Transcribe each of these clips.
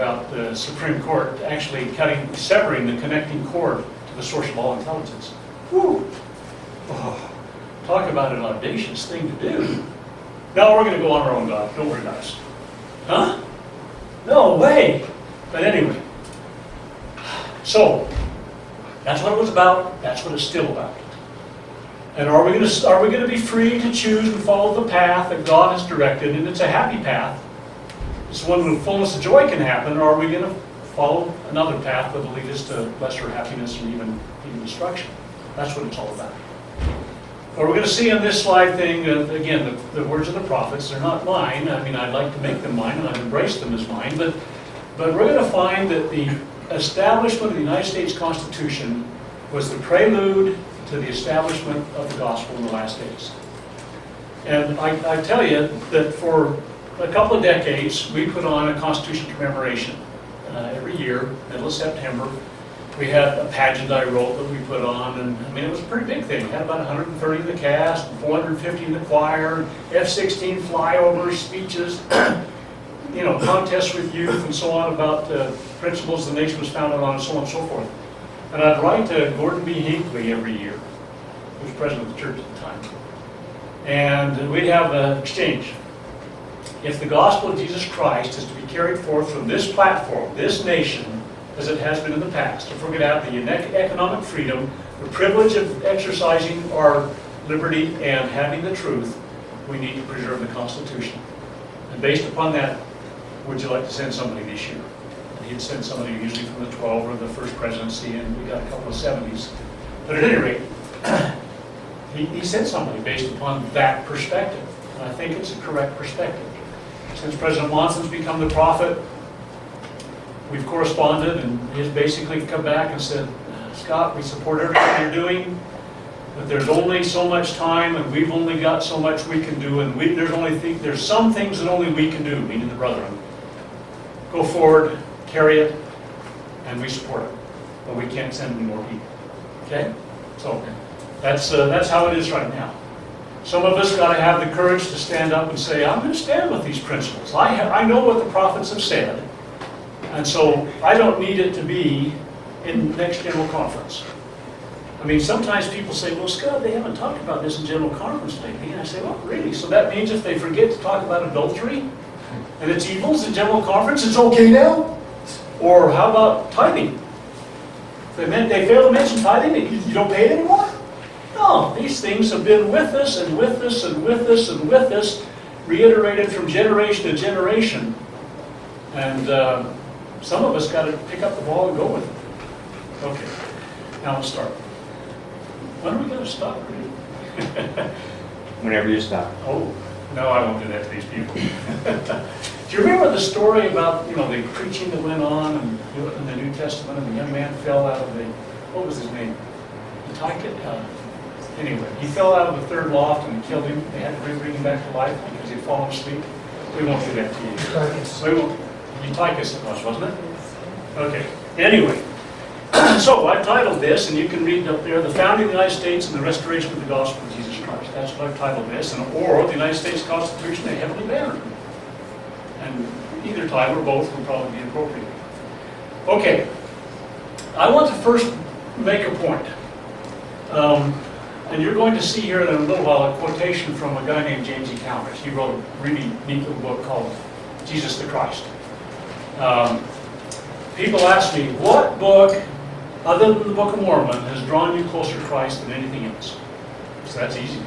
about the Supreme Court actually severing the connecting cord to the source of all intelligence. Whew. Oh, talk about an audacious thing to do. No, we're going to go on our own, God. Don't worry about us. Huh? No way. But anyway. So, that's what it was about. That's what it's still about. And are we going to be free to choose and follow the path that God has directed? And it's a happy path. It's one where fullness of joy can happen. Or are we going to follow another path that will lead us to lesser happiness and even destruction? That's what it's all about. What we're going to see on this slide thing, again, the words of the prophets, they're not mine. I mean, I'd like to make them mine, and I've embraced them as mine. But we're going to find that the establishment of the United States Constitution was the prelude to the establishment of the gospel in the last days. And I tell you that for a couple of decades, we put on a Constitution commemoration every year, middle of September. We had a pageant I wrote that we put on, and I mean, it was a pretty big thing. We had about 130 in the cast, 450 in the choir, F-16 flyovers, speeches, contests with youth and so on about principles the nation was founded on and so on and so forth. And I'd write to Gordon B. Hinckley every year, who was president of the church at the time. And we'd have an exchange. If the gospel of Jesus Christ is to be carried forth from this platform, this nation, as it has been in the past, if we're going to have the economic freedom, the privilege of exercising our liberty and having the truth, we need to preserve the Constitution. And based upon that, would you like to send somebody this year? And he'd send somebody usually from the 12 or the first presidency, and we got a couple of 70s. But at any rate, he sent somebody based upon that perspective. And I think it's a correct perspective. Since President Monson's become the prophet, we've corresponded, and he's basically come back and said, Scott, we support everything you're doing, but there's only so much time, and we've only got so much we can do, and there's some things that only we can do, meaning the brethren. Go forward, carry it, and we support it, but we can't send any more people. Okay? So that's how it is right now. Some of us got to have the courage to stand up and say, I'm going to stand with these principles. I know what the prophets have said, and so I don't need it to be in the next General Conference. I mean, sometimes people say, well, Scott, they haven't talked about this in General Conference lately. And I say, well, really? So that means if they forget to talk about adultery and its evils in General Conference, it's okay now? Or how about tithing? If they fail to mention tithing, you don't pay it anymore? No, these things have been with us and with us and with us and with us, reiterated from generation to generation. And some of us got to pick up the ball and go with it. Okay, now let's start. When are we going to stop? Whenever you stop. Oh, no, I won't do that to these people. Do you remember the story about, the preaching that went on in the New Testament, and the young man fell out of what was his name? Anyway, he fell out of the third loft and killed him. They had to bring him back to life because he'd fallen asleep. We won't do that to you. We won't. Eutychus it was, wasn't it? Okay. Anyway, so I've titled this, and you can read up there, The Founding of the United States and the Restoration of the Gospel of Jesus Christ. That's what I've titled this, or The United States Constitution, a Heavenly Banner. And either title or both would probably be appropriate. Okay. I want to first make a point. And you're going to see here in a little while a quotation from a guy named James E. Cowers. He wrote a really neat little book called Jesus the Christ. People ask me, what book, other than the Book of Mormon, has drawn you closer to Christ than anything else? So that's easy.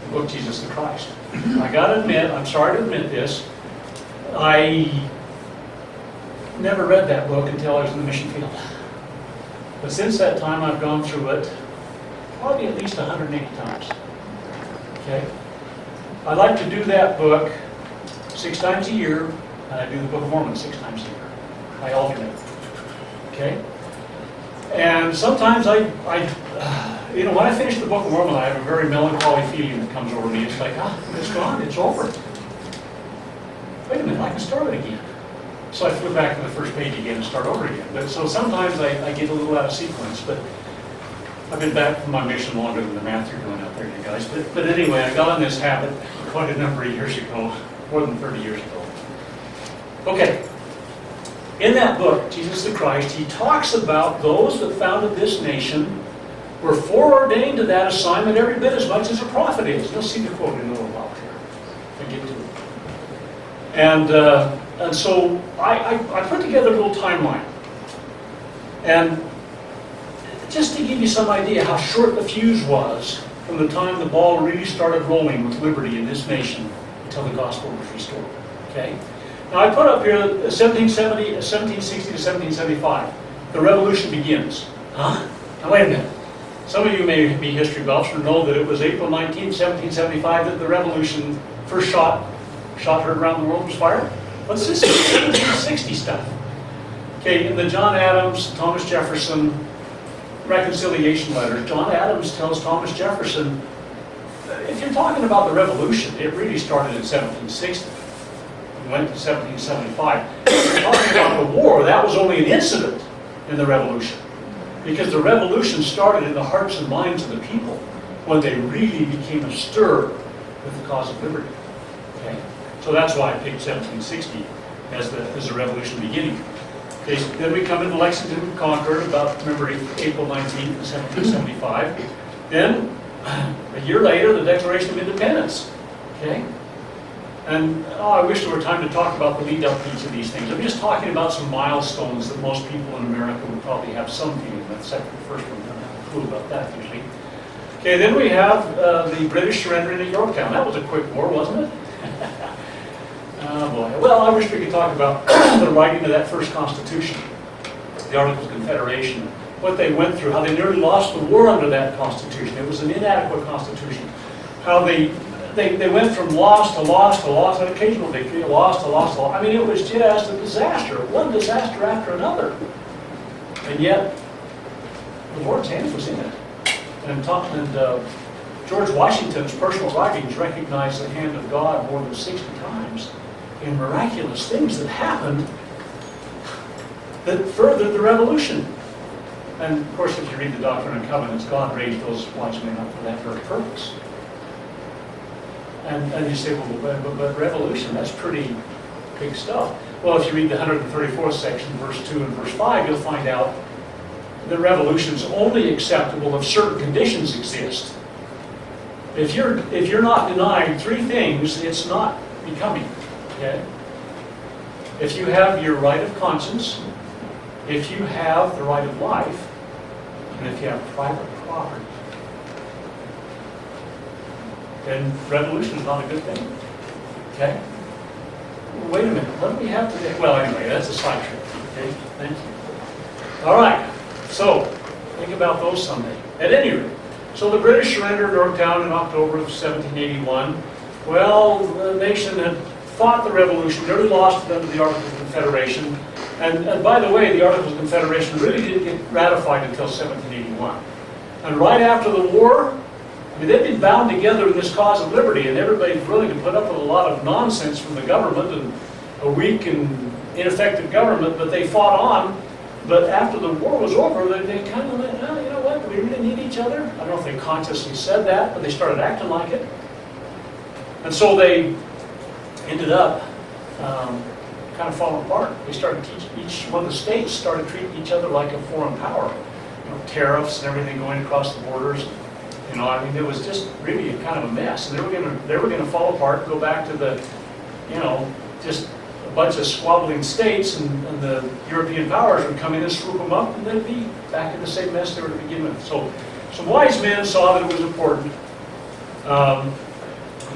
The book Jesus the Christ. I got to admit, I'm sorry to admit this, I never read that book until I was in the mission field. But since that time, I've gone through it probably at least 180 times. Okay? I like to do that book 6 times a year, and I do the Book of Mormon 6 times a year. I alternate. Okay? And sometimes when I finish the Book of Mormon, I have a very melancholy feeling that comes over me. It's like, it's gone, it's over. Wait a minute, I can start it again. So I flip back to the first page again and start over again. But so sometimes I get a little out of sequence, but I've been back from my mission longer than the math you're doing out there, you guys. But anyway, I got in this habit quite a number of years ago, more than 30 years ago. Okay. in that book, Jesus the Christ, he talks about those that founded this nation were foreordained to that assignment every bit as much as a prophet is. You'll see the quote in a little while here. I get to it. And so I put together a little timeline. And just to give you some idea how short the fuse was from the time the ball really started rolling with liberty in this nation until the gospel was restored. Okay? Now I put up here 1760 to 1775. The revolution begins. Huh? Now wait a minute. Some of you may be history buffs or know that it was April 19, 1775 that the revolution first shot heard around the world was fired. What's this 1760 stuff? Okay, in the John Adams, Thomas Jefferson reconciliation letters, John Adams tells Thomas Jefferson, if you're talking about the revolution, it really started in 1760. It went to 1775. If you're talking about the war, that was only an incident in the revolution. Because the revolution started in the hearts and minds of the people when they really became astir with the cause of liberty. Okay? So that's why I picked 1760 as the revolution beginning. Okay, then we come into Lexington and Concord, about, remember, April 19th, 1775. Then, a year later, the Declaration of Independence. Okay? And I wish there were time to talk about the lead up to each of these things. I'm just talking about some milestones that most people in America would probably have some feeling about. The first one, don't have a clue about that usually. Okay, then we have the British surrendering at Yorktown. That was a quick war, wasn't it? Oh boy. Well, I wish we could talk about the writing of that first Constitution, the Articles of Confederation, what they went through, how they nearly lost the war under that Constitution. It was an inadequate Constitution. How they went from loss to loss to loss, an occasional victory, loss to loss to loss. I mean, it was just a disaster, one disaster after another. And yet, the Lord's hand was in it. And George Washington's personal writings recognize the hand of God more than 60 times in miraculous things that happened that furthered the revolution. And of course, if you read the Doctrine and Covenants, God raised those wise men up for that very purpose. And you say, well, but revolution, that's pretty big stuff. Well, if you read the 134th section, verse 2 and verse 5, you'll find out that revolution's only acceptable if certain conditions exist. If you're not denied three things, it's not becoming. Okay? If you have your right of conscience, if you have the right of life, and if you have private property, then revolution is not a good thing. Okay? Wait a minute, what do we have today? Well, anyway, that's a side trip. Okay? Thank you. All right. So, think about those someday. At any rate, so the British surrendered Yorktown in October of 1781. Well, the nation had fought the revolution, nearly lost it under the Articles of Confederation. And by the way, the Articles of Confederation really didn't get ratified until 1781. And right after the war, I mean, they'd been bound together in this cause of liberty, and everybody's willing to put up with a lot of nonsense from the government and a weak and ineffective government, but they fought on. But after the war was over, they kind of went, oh, you know what, do we really need each other? I don't know if they consciously said that, but they started acting like it. And so they ended up kind of falling apart. They started each one of the states started treating each other like a foreign power. You know, tariffs and everything going across the borders. You know, I mean, it was just really kind of a mess. And they were going to fall apart and go back to the, you know, just a bunch of squabbling states, and the European powers would come in and swoop them up, and they'd be back in the same mess they were to begin with. So some wise men saw that it was important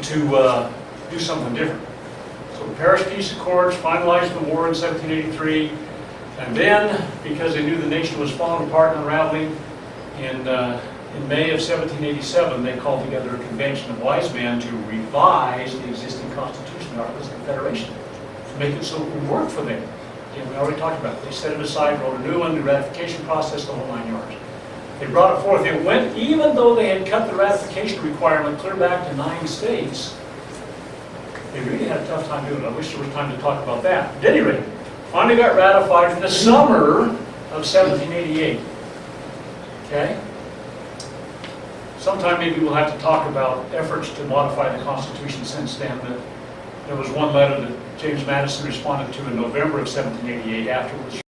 to do something different. So the Paris Peace Accords finalized the war in 1783, and then, because they knew the nation was falling apart and unraveling, in May of 1787, they called together a convention of wise men to revise the existing Constitution, the Articles of Confederation, to make it so it would work for them. Again, we already talked about it. They set it aside, wrote a new one, the ratification process, the whole 9 yards. They brought it forth. It went, even though they had cut the ratification requirement clear back to 9 states, they really had a tough time doing it. I wish there was time to talk about that. At any rate, finally got ratified in the summer of 1788. Okay? Sometime maybe we'll have to talk about efforts to modify the Constitution since then. But there was one letter that James Madison responded to in November of 1788 afterwards.